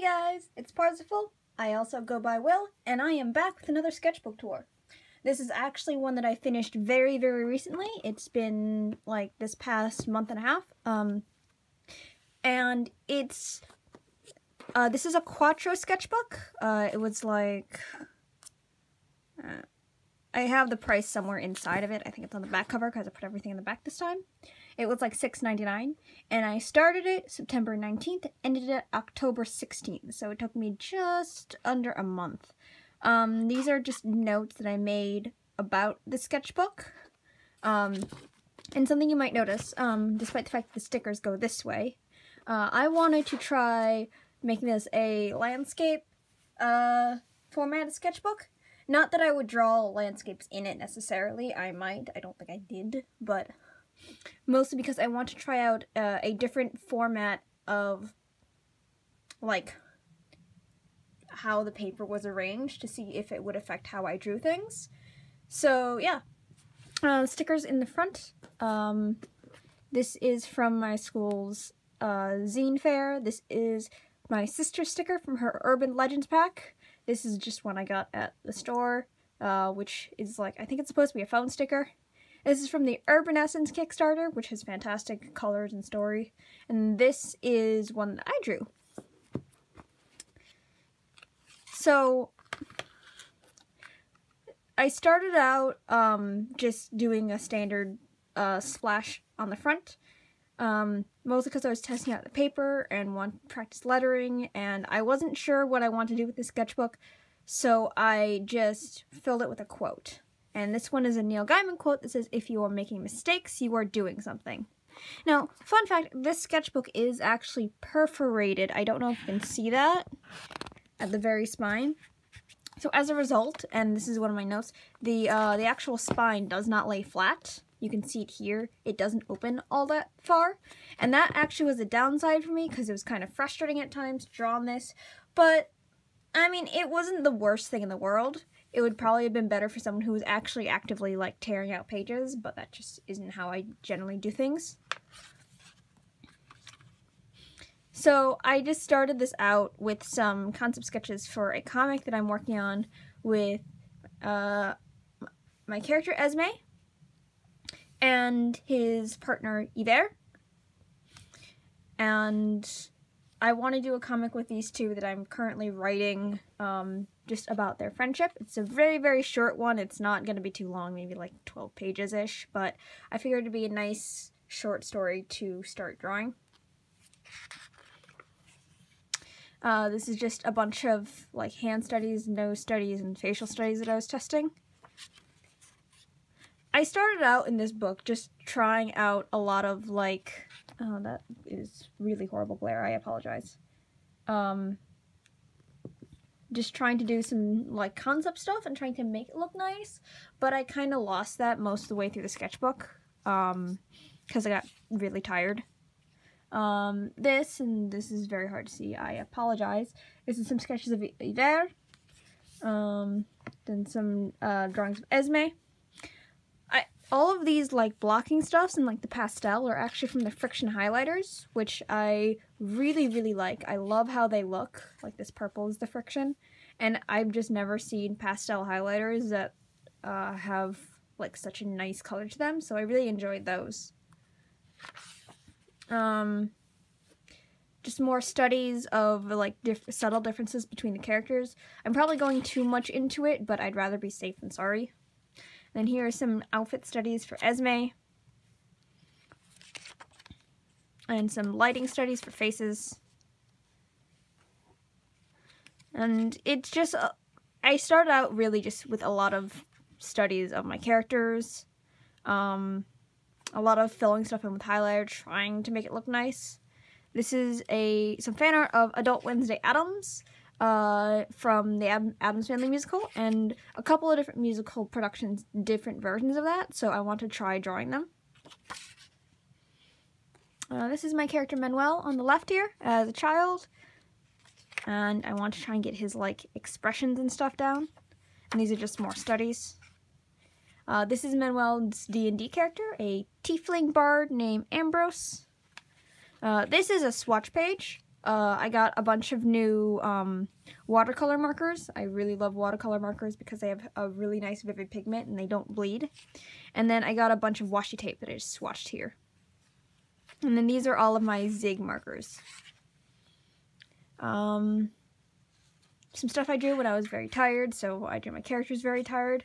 Hey guys, it's Parsifal. I also go by Will, and I am back with another sketchbook tour. This is actually one that I finished very recently. It's been like this past month and a half. And it's this is a Quattro sketchbook. It was like I have the price somewhere inside of it. I think it's on the back cover because I put everything in the back this time. It was like $6.99, and I started it September 19th, ended it October 16th, so it took me just under a month. These are just notes that I made about the sketchbook. And something you might notice, despite the fact that the stickers go this way, I wanted to try making this a landscape formatted sketchbook. Not that I would draw landscapes in it necessarily. I might. I don't think I did, but mostly because I want to try out a different format of like how the paper was arranged to see if it would affect how I drew things. So yeah, stickers in the front. This is from my school's zine fair. This is my sister's sticker from her Urban Legends pack. This is just one I got at the store, which is like, I think it's supposed to be a phone sticker. This is from the Urban Essence Kickstarter, which has fantastic colors and story. And this is one that I drew. So, I started out just doing a standard splash on the front. Mostly because I was testing out the paper and wanted to practice lettering, and I wasn't sure what I wanted to do with this sketchbook, so I just filled it with a quote. And this one is a Neil Gaiman quote that says, "If you are making mistakes, you are doing something." Now, fun fact, this sketchbook is actually perforated. I don't know if you can see that at the very spine. So as a result, and this is one of my notes, the actual spine does not lay flat. You can see it here. It doesn't open all that far. And that actually was a downside for me because it was kind of frustrating at times to draw on this. But, I mean, it wasn't the worst thing in the world. It would probably have been better for someone who was actually actively, like, tearing out pages, but that just isn't how I generally do things. So, I just started this out with some concept sketches for a comic that I'm working on with my character Esme and his partner Yver. And I want to do a comic with these two that I'm currently writing just about their friendship. It's a very short one. It's not going to be too long, maybe like 12 pages-ish, but I figured it'd be a nice short story to start drawing. This is just a bunch of like hand studies, nose studies, and facial studies that I was testing. I started out in this book just trying out a lot of like, oh, that is really horrible glare, I apologize. Just trying to do some like concept stuff and trying to make it look nice, but I kind of lost that most of the way through the sketchbook, because I got really tired. This is very hard to see, I apologize. This is some sketches of Yver, then some drawings of Esme. All of these like blocking stuffs and like the pastel are actually from the Friction highlighters, which I really like. I love how they look. Like this purple is the Friction, and I've just never seen pastel highlighters that have like such a nice color to them, so I really enjoyed those. Just more studies of like subtle differences between the characters. I'm probably going too much into it, but I'd rather be safe than sorry. Then here are some outfit studies for Esme. And some lighting studies for faces. And it's just, I started out really just with a lot of studies of my characters. A lot of filling stuff in with highlighter, trying to make it look nice. This is some fan art of Adult Wednesday Addams. From the Addams Family musical, and a couple of different musical productions, different versions of that, so I want to try drawing them. This is my character Manuel on the left here, as a child, and I want to try and get his, like, expressions and stuff down, and these are just more studies. This is Manuel's D&D character, a tiefling bard named Ambrose. This is a swatch page I got a bunch of new watercolor markers. I really love watercolor markers because they have a really nice vivid pigment and they don't bleed. And then I got a bunch of washi tape that I just swatched here. And then these are all of my Zig markers. Some stuff I drew when I was very tired, so I drew my characters very tired.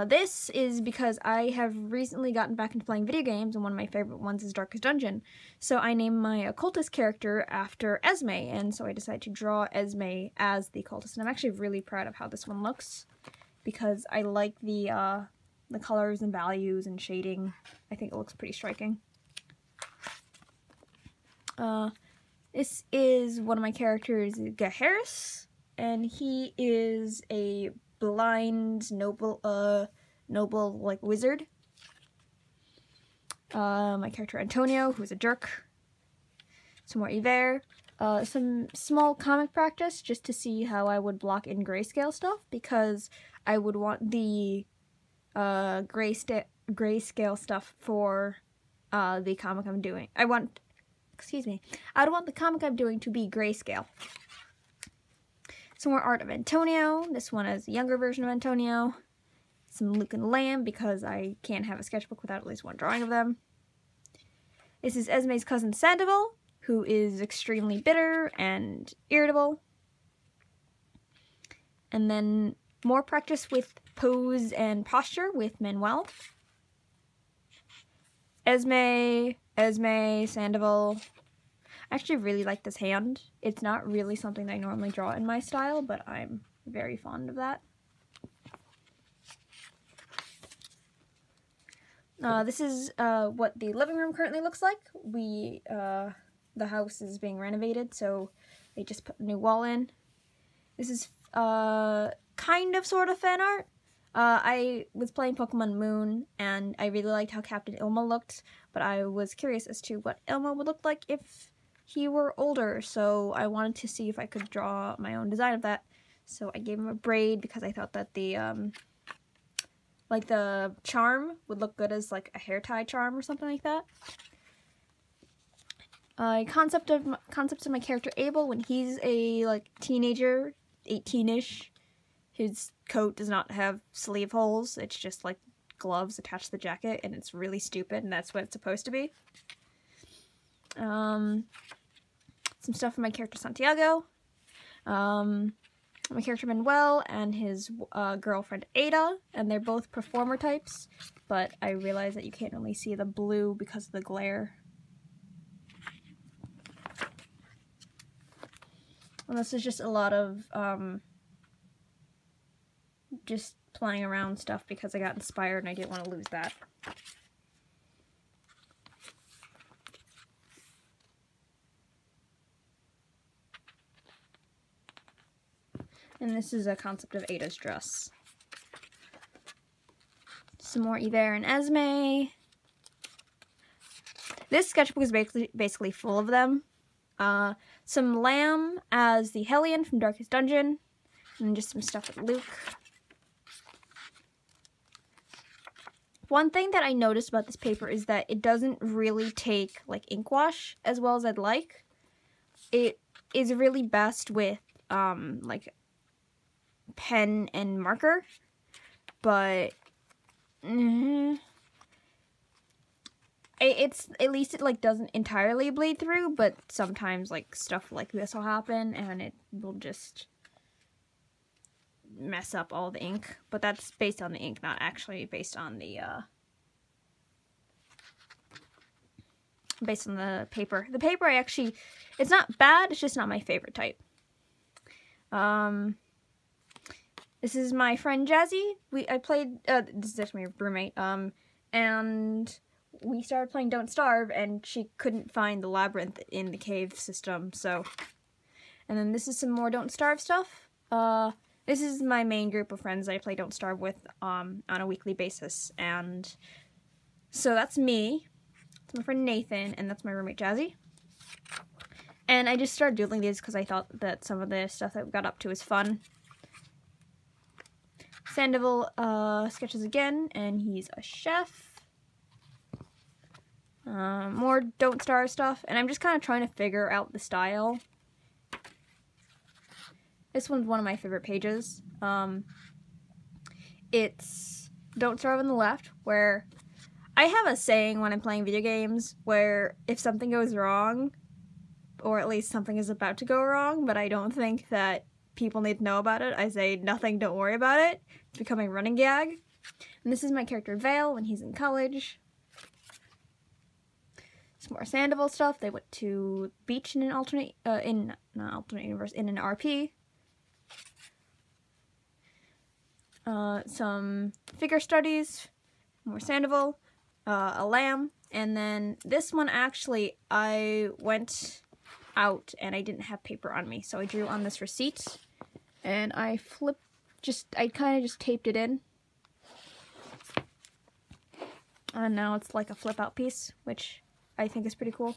This is because I have recently gotten back into playing video games, and one of my favorite ones is Darkest Dungeon. So I named my occultist character after Esme, and so I decided to draw Esme as the occultist. And I'm actually really proud of how this one looks, because I like the colors and values and shading. I think it looks pretty striking. This is one of my characters, Gaharis, and he is a blind noble like wizard. My character Antonio, who's a jerk. Some more Yver. Some small comic practice just to see how I would block in grayscale stuff, because I would want the grayscale stuff for the comic I'm doing. I'd want the comic I'm doing to be grayscale. Some more art of Antonio. This one is a younger version of Antonio. Some Luke and Lamb, because I can't have a sketchbook without at least one drawing of them. This is Esme's cousin Sandoval, who is extremely bitter and irritable. And then more practice with pose and posture with Manuel. Esme, Sandoval. I actually really like this hand. It's not really something that I normally draw in my style, but I'm very fond of that. This is what the living room currently looks like. The house is being renovated, so they just put a new wall in. This is kind of sort of fan art. I was playing Pokemon Moon, and I really liked how Captain Ilma looked, but I was curious as to what Ilma would look like if he were older, so I wanted to see if I could draw my own design of that. So I gave him a braid because I thought that the charm would look good as like a hair tie charm or something like that. Concepts of my character Abel when he's a teenager, 18-ish. His coat does not have sleeve holes. It's just like gloves attached to the jacket, and it's really stupid, and that's what it's supposed to be. Some stuff for my character Santiago. My character Manuel and his girlfriend Ada, and they're both performer types, but I realize that you can't really see the blue because of the glare. And this is just a lot of just playing around stuff because I got inspired and I didn't want to lose that. And this is a concept of Ada's dress. Some more Yver and Esme. This sketchbook is basically full of them. Some Lamb as the Hellion from Darkest Dungeon. And just some stuff with Luke. One thing that I noticed about this paper is that it doesn't really take ink wash as well as I'd like. It is really best with pen and marker, but it's at least it doesn't entirely bleed through, but sometimes stuff like this will happen and it will just mess up all the ink. But that's based on the ink, not actually based on the paper. The paper it's not bad, it's just not my favorite type. This is my friend Jazzy. This is actually my roommate, and we started playing Don't Starve, and she couldn't find the labyrinth in the cave system, so. And then this is some more Don't Starve stuff. This is my main group of friends I play Don't Starve with on a weekly basis, and so that's me. That's my friend Nathan, and that's my roommate Jazzy. And I just started doodling these because I thought that some of the stuff that we got up to was fun. Sandoval sketches again, and he's a chef. More Don't Starve stuff, and I'm just kind of trying to figure out the style. This one's one of my favorite pages. It's Don't Starve on the left, where I have a saying when I'm playing video games where if something goes wrong, or at least something is about to go wrong, but I don't think that people need to know about it, I say nothing, don't worry about it. It's becoming a running gag. And this is my character Vale when he's in college. Some more Sandoval stuff. They went to beach in an not alternate universe, in an RP. Some figure studies, more Sandoval, a lamb, and then this one actually I went out and I didn't have paper on me, so I drew on this receipt and I kind of just taped it in, and now it's like a flip out piece, which I think is pretty cool.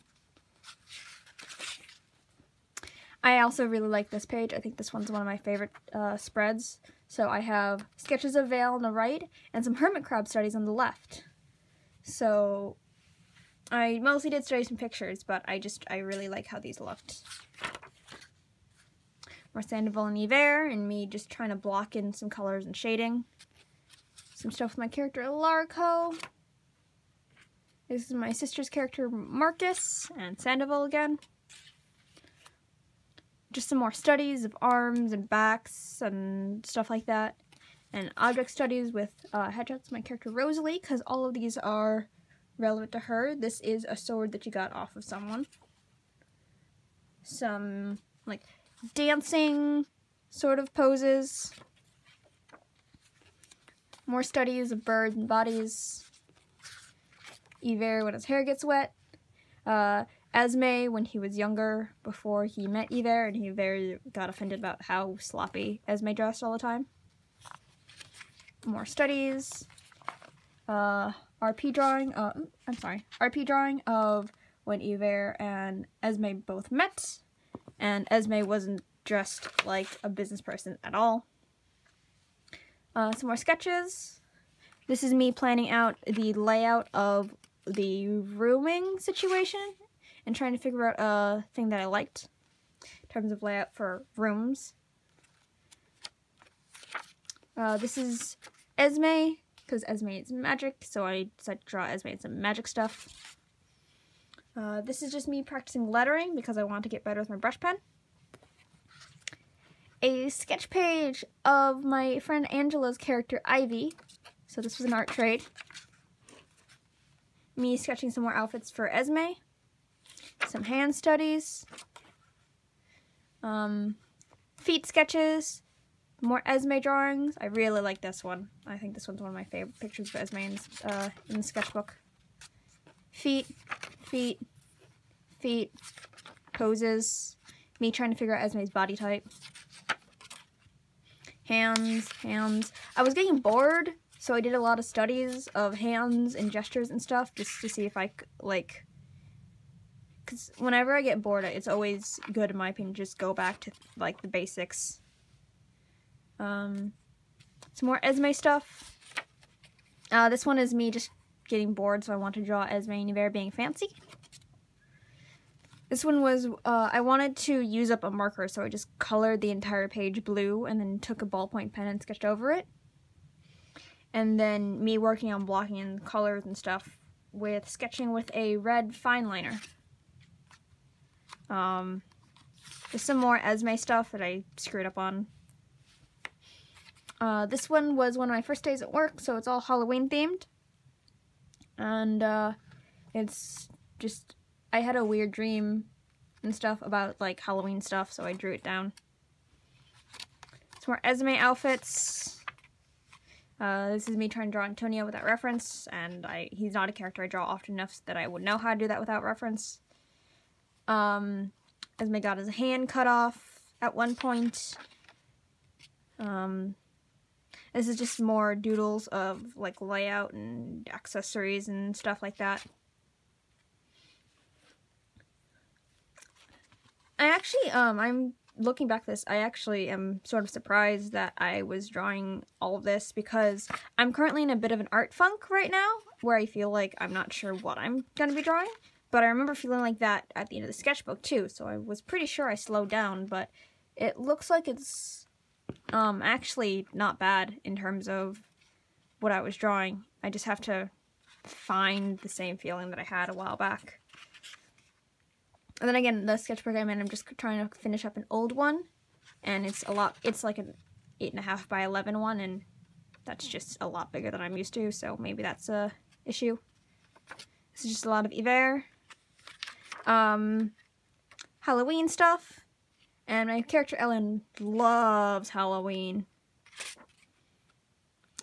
I also really like this page. I think this one's one of my favorite spreads. So I have sketches of Vale on the right and some hermit crab studies on the left. So I mostly did studies and pictures, but I really like how these looked. More Sandoval and Yver, and me just trying to block in some colors and shading. Some stuff with my character Larco. This is my sister's character Marcus, and Sandoval again. Just some more studies of arms and backs and stuff like that. And object studies with headshots. My character Rosalie, because all of these are relevant to her. This is a sword that you got off of someone. Some, like, dancing sort of poses. More studies of birds and bodies. Yver when his hair gets wet. Esme when he was younger, before he met Yver, and Yver got offended about how sloppy Esme dressed all the time. More studies. RP drawing of when Yver and Esme both met, and Esme wasn't dressed like a business person at all. Some more sketches. This is me planning out the layout of the rooming situation and trying to figure out a thing that I liked in terms of layout for rooms. This is Esme, because Esme is magic, so I decided to draw Esme and some magic stuff. This is just me practicing lettering because I want to get better with my brush pen. A sketch page of my friend Angela's character Ivy. So this was an art trade. Me sketching some more outfits for Esme. Some hand studies. Feet sketches. More Esme drawings. I really like this one. I think this one's one of my favorite pictures of Esme in the sketchbook. Feet. Feet. Feet. Poses. Me trying to figure out Esme's body type. Hands. Hands. I was getting bored, so I did a lot of studies of hands and gestures and stuff just to see if I could, like, because whenever I get bored, it's always good, in my opinion, just go back to, like, the basics. Some more Esme stuff. This one is me just getting bored, so I want to draw Esme and Yver being fancy. This one was, I wanted to use up a marker, so I just colored the entire page blue and then took a ballpoint pen and sketched over it. And then me working on blocking in colors and stuff with sketching with a red fine liner. There's some more Esme stuff that I screwed up on. This one was one of my first days at work, so it's all Halloween themed. And it's just, I had a weird dream and stuff about, like, Halloween stuff, so I drew it down. Some more Esme outfits. This is me trying to draw Antonio without reference, and he's not a character I draw often enough that I would know how to do that without reference. Esme got his hand cut off at one point. This is just more doodles of, like, layout and accessories and stuff like that. I actually, I'm looking back at this, I actually am sort of surprised that I was drawing all of this, because I'm currently in a bit of an art funk right now, where I feel like I'm not sure what I'm going to be drawing. But I remember feeling like that at the end of the sketchbook too, so I was pretty sure I slowed down, but it looks like it's actually not bad in terms of what I was drawing. I just have to find the same feeling that I had a while back. And then again, the sketchbook I'm in, I'm just trying to finish up an old one, and it's like an 8.5 by 11 one, and that's just a lot bigger than I'm used to, so maybe that's a issue. This is just a lot of Hiver, Halloween stuff, and my character Ellen loves Halloween.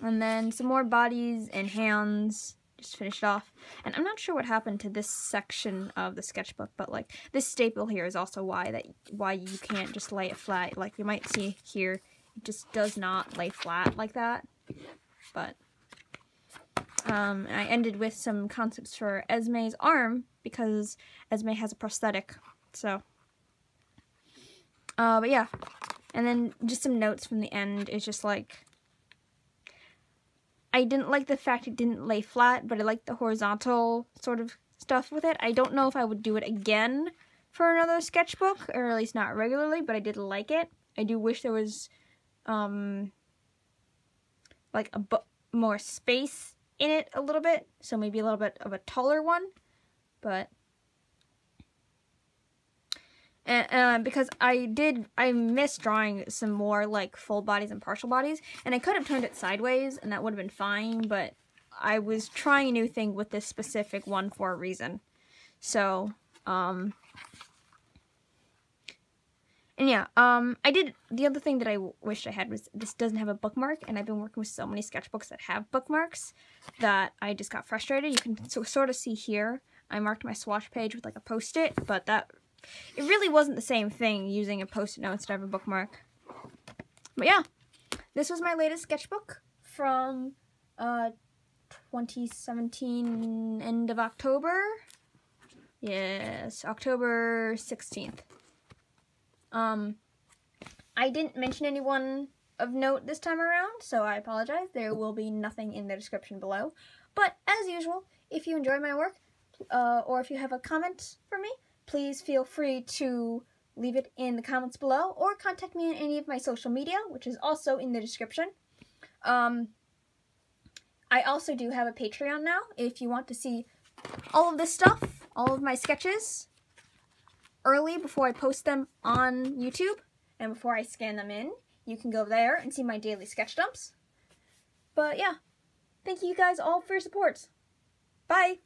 And then some more bodies and hands, just finished off. And I'm not sure what happened to this section of the sketchbook, but like this staple here is also why you can't just lay it flat. Like you might see here, it just does not lay flat like that. But I ended with some concepts for Esme's arm, because Esme has a prosthetic, so. But yeah, and then just some notes from the end. It's just like, I didn't like the fact it didn't lay flat, but I liked the horizontal sort of stuff with it. I don't know if I would do it again for another sketchbook, or at least not regularly, but I did like it. I do wish there was, like more space in it a little bit, so maybe a little bit of a taller one, but because I missed drawing some more like full bodies and partial bodies, and I could have turned it sideways and that would have been fine, but I was trying a new thing with this specific one for a reason. So and yeah, the other thing that I wished I had was this doesn't have a bookmark, and I've been working with so many sketchbooks that have bookmarks that I just got frustrated. You can sort of see here, I marked my swatch page with like a post-it, but it really wasn't the same thing using a post-it note instead of a bookmark. But yeah, this was my latest sketchbook from 2017, end of October. Yes, October 16th. I didn't mention anyone of note this time around, so I apologize. There will be nothing in the description below. But as usual, if you enjoy my work, or if you have a comment for me, please feel free to leave it in the comments below, or contact me on any of my social media, which is also in the description. I also do have a Patreon now. If you want to see all of this stuff, all of my sketches, early before I post them on YouTube and before I scan them in, you can go there and see my daily sketch dumps. But yeah, thank you guys all for your support. Bye!